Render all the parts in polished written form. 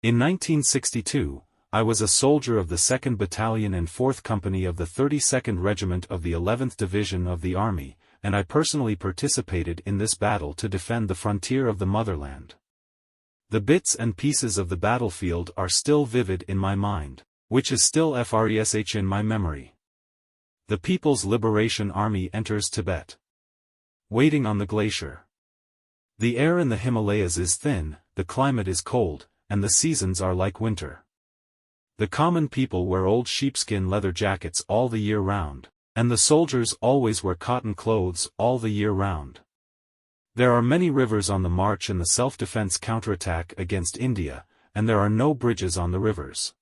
In 1962, I was a soldier of the 2nd Battalion and 4th Company of the 32nd Regiment of the 11th Division of the Army, and I personally participated in this battle to defend the frontier of the motherland. The bits and pieces of the battlefield are still vivid in my mind, which is still fresh in my memory. The People's Liberation Army enters Tibet. Waiting on the glacier. The air in the Himalayas is thin, the climate is cold, and the seasons are like winter. The common people wear old sheepskin leather jackets all the year round, and the soldiers always wear cotton clothes all the year round. There are many rivers on the march in the self-defense counterattack against India, and there are no bridges on the rivers.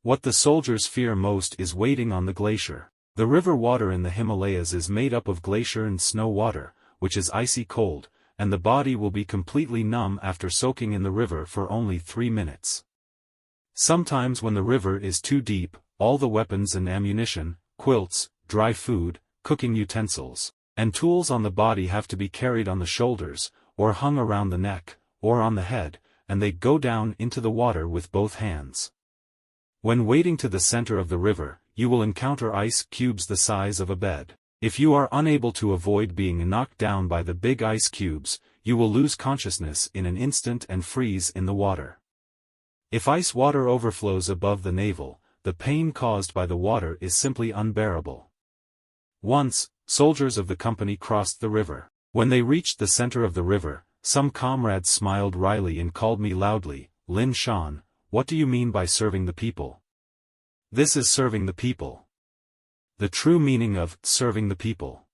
What the soldiers fear most is waiting on the glacier. The river water in the Himalayas is made up of glacier and snow water, which is icy cold, and the body will be completely numb after soaking in the river for only 3 minutes. Sometimes when the river is too deep, all the weapons and ammunition, quilts, dry food, cooking utensils, and tools on the body have to be carried on the shoulders, or hung around the neck, or on the head, and they go down into the water with both hands. When wading to the center of the river, you will encounter ice cubes the size of a bed. If you are unable to avoid being knocked down by the big ice cubes, you will lose consciousness in an instant and freeze in the water. If ice water overflows above the navel, the pain caused by the water is simply unbearable. Once, soldiers of the company crossed the river. When they reached the center of the river, some comrades smiled wryly and called me loudly, "Lin Shan, what do you mean by serving the people?" This is serving the people. The true meaning of serving the people.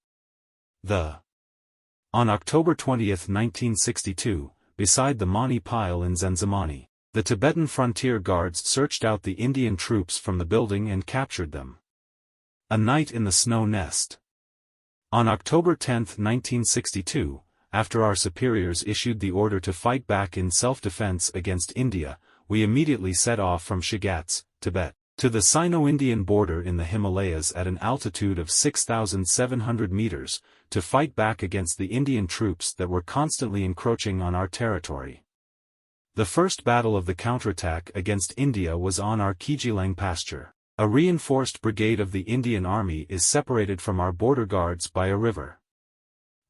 On October 20, 1962, beside the Mani pile in Zenzamani, the Tibetan frontier guards searched out the Indian troops from the building and captured them. A night in the snow nest. On October 10, 1962, after our superiors issued the order to fight back in self-defense against India, we immediately set off from Shigatse, Tibet, to the Sino-Indian border in the Himalayas at an altitude of 6,700 meters, to fight back against the Indian troops that were constantly encroaching on our territory. The first battle of the counterattack against India was on our Kijilang pasture. A reinforced brigade of the Indian Army is separated from our border guards by a river.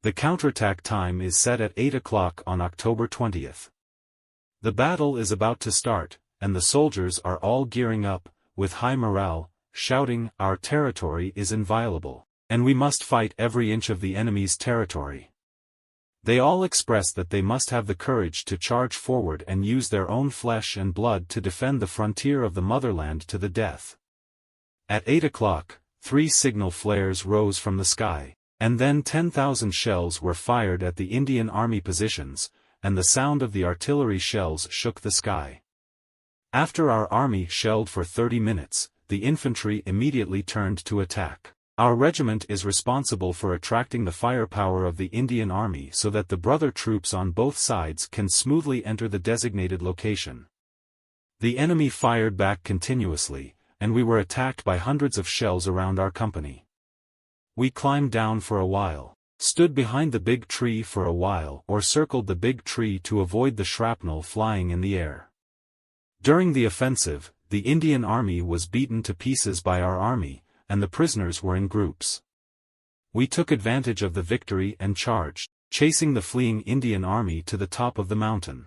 The counterattack time is set at 8 o'clock on October 20th. The battle is about to start, and the soldiers are all gearing up, with high morale, shouting, "Our territory is inviolable, and we must fight every inch of the enemy's territory." They all express that they must have the courage to charge forward and use their own flesh and blood to defend the frontier of the motherland to the death. At 8 o'clock, 3 signal flares rose from the sky, and then 10,000 shells were fired at the Indian Army positions, and the sound of the artillery shells shook the sky. After our army shelled for 30 minutes, the infantry immediately turned to attack. Our regiment is responsible for attracting the firepower of the Indian Army so that the brother troops on both sides can smoothly enter the designated location. The enemy fired back continuously, and we were attacked by hundreds of shells around our company. We climbed down for a while, stood behind the big tree for a while, or circled the big tree to avoid the shrapnel flying in the air. During the offensive, the Indian Army was beaten to pieces by our army, and the prisoners were in groups. We took advantage of the victory and charged, chasing the fleeing Indian Army to the top of the mountain.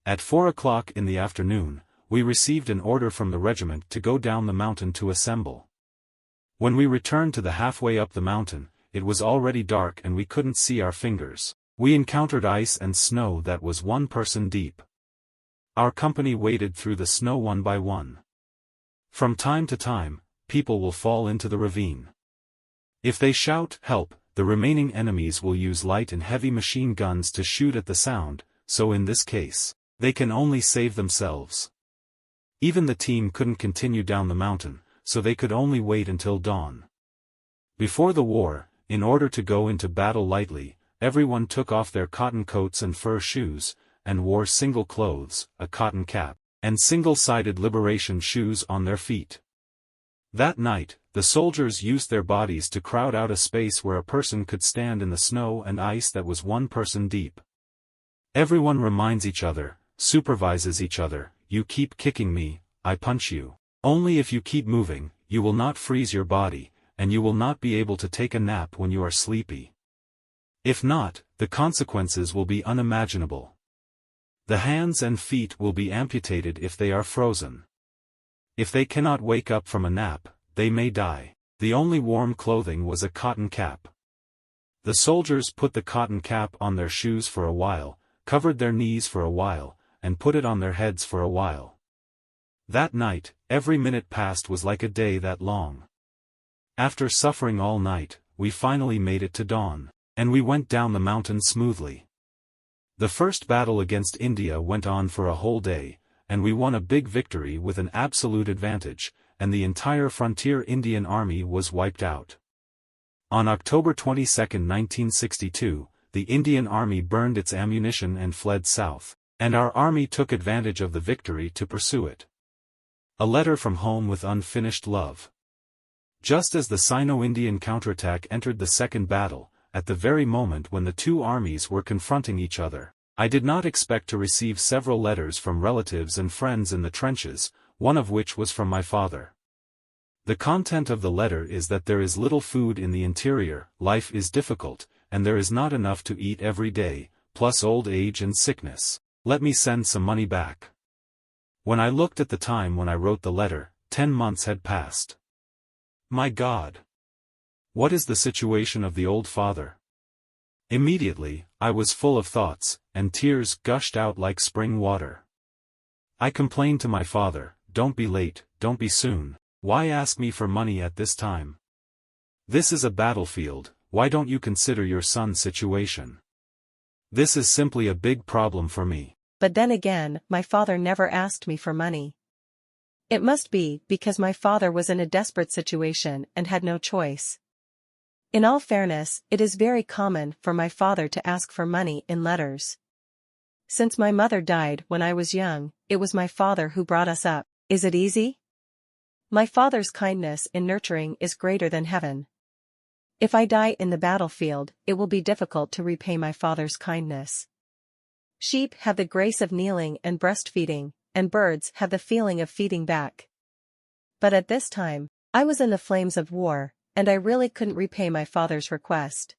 At 4 o'clock in the afternoon, we received an order from the regiment to go down the mountain to assemble. When we returned to the halfway up the mountain, it was already dark and we couldn't see our fingers. We encountered ice and snow that was 1 person deep. Our company waded through the snow one by one. From time to time, people will fall into the ravine. If they shout, "Help," the remaining enemies will use light and heavy machine guns to shoot at the sound, so in this case, they can only save themselves. Even the team couldn't continue down the mountain, so they could only wait until dawn. Before the war, in order to go into battle lightly, everyone took off their cotton coats and fur shoes, and wore single clothes, a cotton cap, and single-sided liberation shoes on their feet. That night, the soldiers used their bodies to crowd out a space where a person could stand in the snow and ice that was 1 person deep. Everyone reminds each other, supervises each other, you keep kicking me, I punch you. Only if you keep moving, you will not freeze your body, and you will not be able to take a nap when you are sleepy. If not, the consequences will be unimaginable. The hands and feet will be amputated if they are frozen. If they cannot wake up from a nap, they may die. The only warm clothing was a cotton cap. The soldiers put the cotton cap on their shoes for a while, covered their knees for a while, and put it on their heads for a while. That night, every minute passed was like a day that long. After suffering all night, we finally made it to dawn, and we went down the mountain smoothly. The first battle against India went on for a whole day, and we won a big victory with an absolute advantage, and the entire frontier Indian army was wiped out. On October 22, 1962, the Indian army burned its ammunition and fled south, and our army took advantage of the victory to pursue it. A letter from home with unfinished love. Just as the Sino-Indian counterattack entered the second battle, at the very moment when the two armies were confronting each other, I did not expect to receive several letters from relatives and friends in the trenches, one of which was from my father. The content of the letter is that there is little food in the interior, life is difficult, and there is not enough to eat every day, plus old age and sickness. Let me send some money back. When I looked at the time when I wrote the letter, 10 months had passed. My God! What is the situation of the old father? Immediately, I was full of thoughts, and tears gushed out like spring water. I complained to my father, "Don't be late, don't be soon. Why ask me for money at this time? This is a battlefield, why don't you consider your son's situation? This is simply a big problem for me." But then again, my father never asked me for money. It must be because my father was in a desperate situation and had no choice. In all fairness, it is very common for my father to ask for money in letters. Since my mother died when I was young, it was my father who brought us up. Is it easy? My father's kindness in nurturing is greater than heaven. If I die in the battlefield, it will be difficult to repay my father's kindness. Sheep have the grace of kneeling and breastfeeding, and birds have the feeling of feeding back. But at this time, I was in the flames of war, and I really couldn't repay my father's request.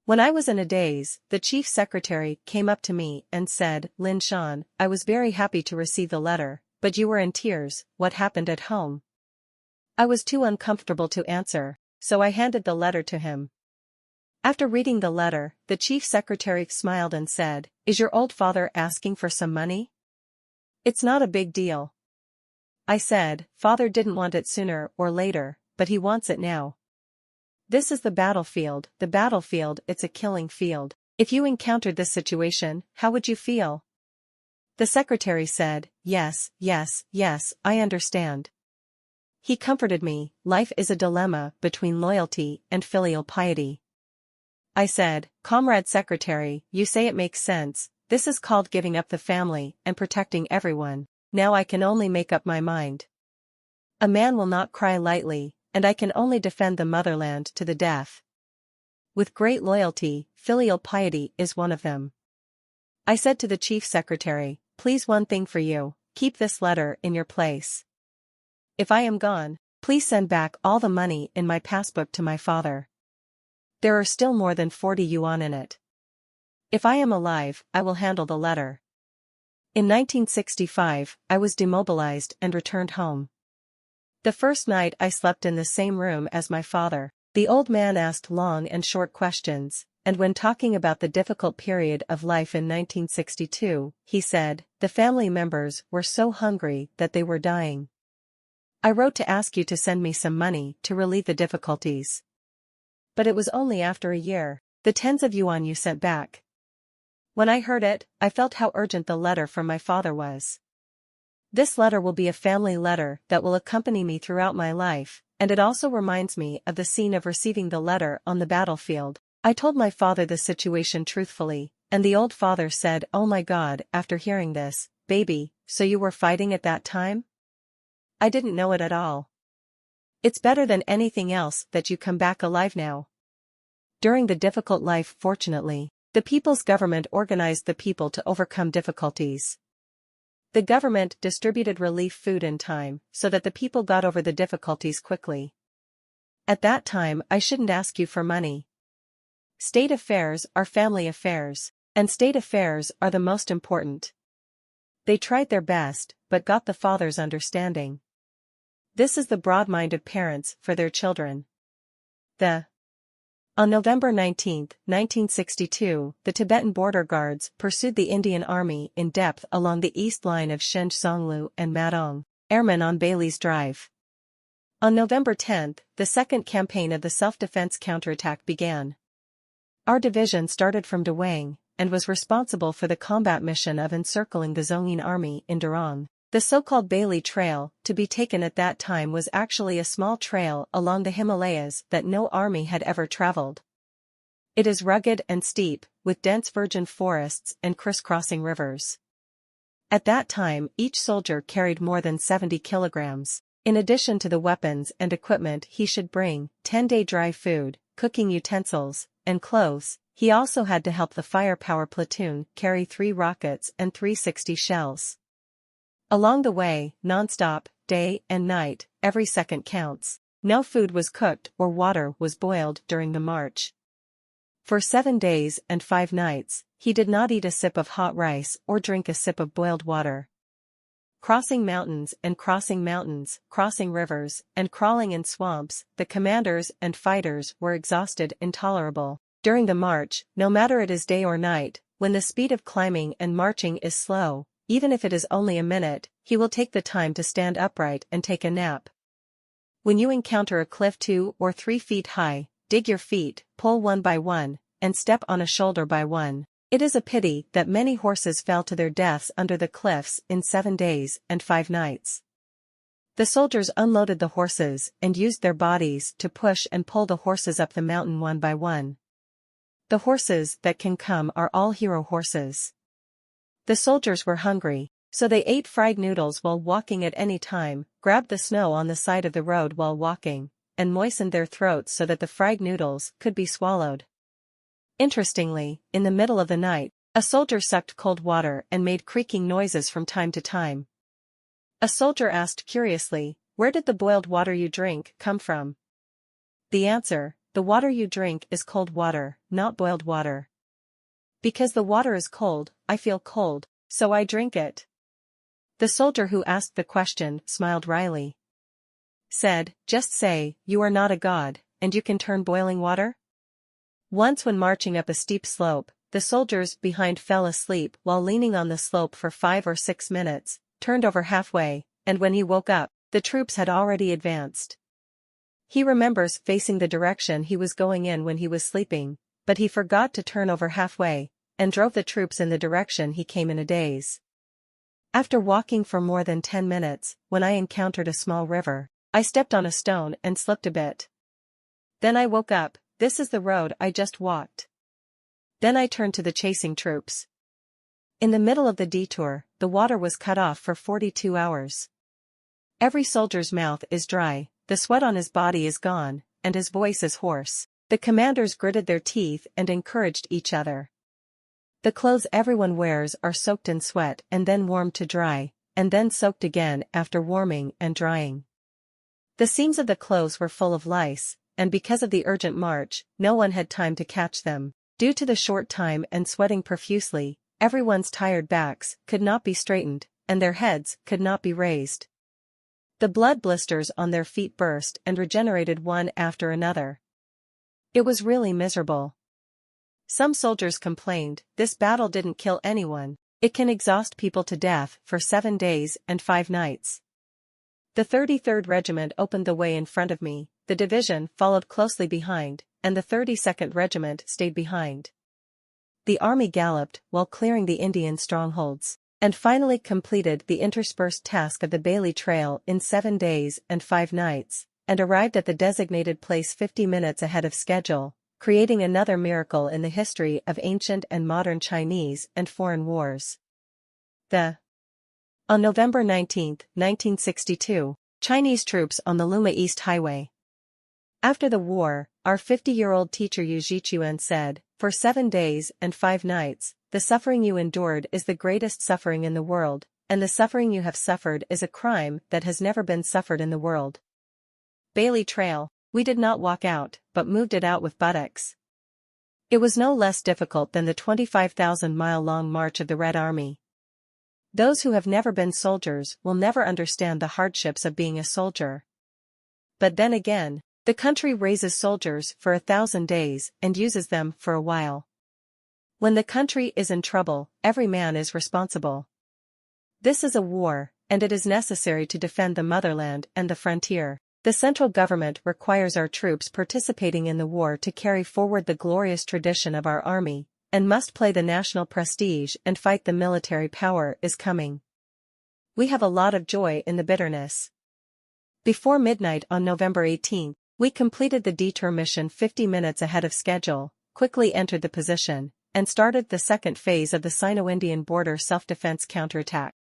When I was in a daze, the chief secretary came up to me and said, "Lin Shan, I was very happy to receive the letter, but you were in tears, what happened at home?" I was too uncomfortable to answer, so I handed the letter to him. After reading the letter, the chief secretary smiled and said, "Is your old father asking for some money? It's not a big deal." I said, "Father didn't want it sooner or later, but he wants it now. This is the battlefield, it's a killing field. If you encountered this situation, how would you feel?" The secretary said, yes, I understand." He comforted me, life is a dilemma between loyalty and filial piety. I said, "Comrade secretary, you say it makes sense, this is called giving up the family and protecting everyone. Now I can only make up my mind. A man will not cry lightly, and I can only defend the motherland to the death. With great loyalty, filial piety is one of them." I said to the chief secretary, "Please, one thing for you, keep this letter in your place. If I am gone, please send back all the money in my passbook to my father. There are still more than 40 yuan in it. If I am alive, I will handle the letter." In 1965, I was demobilized and returned home. The first night I slept in the same room as my father. The old man asked long and short questions, and when talking about the difficult period of life in 1962, he said, "The family members were so hungry that they were dying. I wrote to ask you to send me some money to relieve the difficulties. But it was only after a year, the tens of yuan you sent back." When I heard it, I felt how urgent the letter from my father was. This letter will be a family letter that will accompany me throughout my life, and it also reminds me of the scene of receiving the letter on the battlefield. I told my father the situation truthfully, and the old father said, "Oh my God," after hearing this, "Baby, so you were fighting at that time? I didn't know it at all. It's better than anything else that you come back alive now." During the difficult life, fortunately, the people's government organized the people to overcome difficulties. The government distributed relief food in time so that the people got over the difficulties quickly. At that time I shouldn't ask you for money. State affairs are family affairs, and state affairs are the most important. They tried their best, but got the father's understanding. This is the broad-minded parents for their children. On November 19, 1962, the Tibetan border guards pursued the Indian Army in depth along the east line of Shenzonglu and Madong, airmen on Bailey's Drive. On November 10, the second campaign of the self-defense counterattack began. Our division started from Dawang, and was responsible for the combat mission of encircling the Zhongyin army in Durong. The so-called Bailey Trail, to be taken at that time, was actually a small trail along the Himalayas that no army had ever traveled. It is rugged and steep, with dense virgin forests and crisscrossing rivers. At that time, each soldier carried more than 70 kilograms. In addition to the weapons and equipment he should bring, 10-day dry food, cooking utensils, and clothes, he also had to help the firepower platoon carry 3 rockets and 360 shells. Along the way, non-stop, day and night, every second counts. No food was cooked or water was boiled during the march. For 7 days and 5 nights, he did not eat a sip of hot rice or drink a sip of boiled water. Crossing mountains, crossing rivers, and crawling in swamps, the commanders and fighters were exhausted, intolerable. During the march, no matter it is day or night, when the speed of climbing and marching is slow, even if it is only a minute, he will take the time to stand upright and take a nap. When you encounter a cliff 2 or 3 feet high, dig your feet, pull one by one, and step on a shoulder by one. It is a pity that many horses fell to their deaths under the cliffs in 7 days and 5 nights. The soldiers unloaded the horses and used their bodies to push and pull the horses up the mountain one by one. The horses that can come are all hero horses. The soldiers were hungry, so they ate fried noodles while walking at any time, grabbed the snow on the side of the road while walking, and moistened their throats so that the fried noodles could be swallowed. Interestingly, in the middle of the night, a soldier sucked cold water and made creaking noises from time to time. A soldier asked curiously, "Where did the boiled water you drink come from?" The answer, "The water you drink is cold water, not boiled water. Because the water is cold, I feel cold, so I drink it." The soldier who asked the question smiled wryly. Said, "Just say, you are not a god, and you can turn boiling water?" Once when marching up a steep slope, the soldiers behind fell asleep while leaning on the slope for 5 or 6 minutes, turned over halfway, and when he woke up, the troops had already advanced. He remembers facing the direction he was going in when he was sleeping, but he forgot to turn over halfway, and drove the troops in the direction he came in a daze. After walking for more than 10 minutes, when I encountered a small river, I stepped on a stone and slipped a bit. Then I woke up. This is the road I just walked. Then I turned to the chasing troops. In the middle of the detour, the water was cut off for 42 hours. Every soldier's mouth is dry, the sweat on his body is gone, and his voice is hoarse. The commanders gritted their teeth and encouraged each other. The clothes everyone wears are soaked in sweat and then warmed to dry, and then soaked again after warming and drying. The seams of the clothes were full of lice, and because of the urgent march, no one had time to catch them. Due to the short time and sweating profusely, everyone's tired backs could not be straightened, and their heads could not be raised. The blood blisters on their feet burst and regenerated one after another. It was really miserable. Some soldiers complained, "This battle didn't kill anyone, it can exhaust people to death for 7 days and 5 nights. The 33rd Regiment opened the way in front of me, the division followed closely behind, and the 32nd Regiment stayed behind. The army galloped while clearing the Indian strongholds, and finally completed the interspersed task of the Bailey Trail in 7 days and 5 nights, and arrived at the designated place 50 minutes ahead of schedule, creating another miracle in the history of ancient and modern Chinese and foreign wars. On November 19, 1962, Chinese troops on the Luma East Highway. After the war, our 50-year-old teacher Yu Zhichuan said, "For 7 days and 5 nights, the suffering you endured is the greatest suffering in the world, and the suffering you have suffered is a crime that has never been suffered in the world. Bailey Trail, we did not walk out, but moved it out with buttocks. It was no less difficult than the 25,000-mile-long march of the Red Army. Those who have never been soldiers will never understand the hardships of being a soldier. But then again, the country raises soldiers for 1,000 days and uses them for a while. When the country is in trouble, every man is responsible. This is a war, and it is necessary to defend the motherland and the frontier. The central government requires our troops participating in the war to carry forward the glorious tradition of our army, and must play the national prestige and fight the military power is coming. We have a lot of joy in the bitterness. Before midnight on November 18, we completed the detour mission 50 minutes ahead of schedule, quickly entered the position, and started the second phase of the Sino-Indian border self-defense counterattack.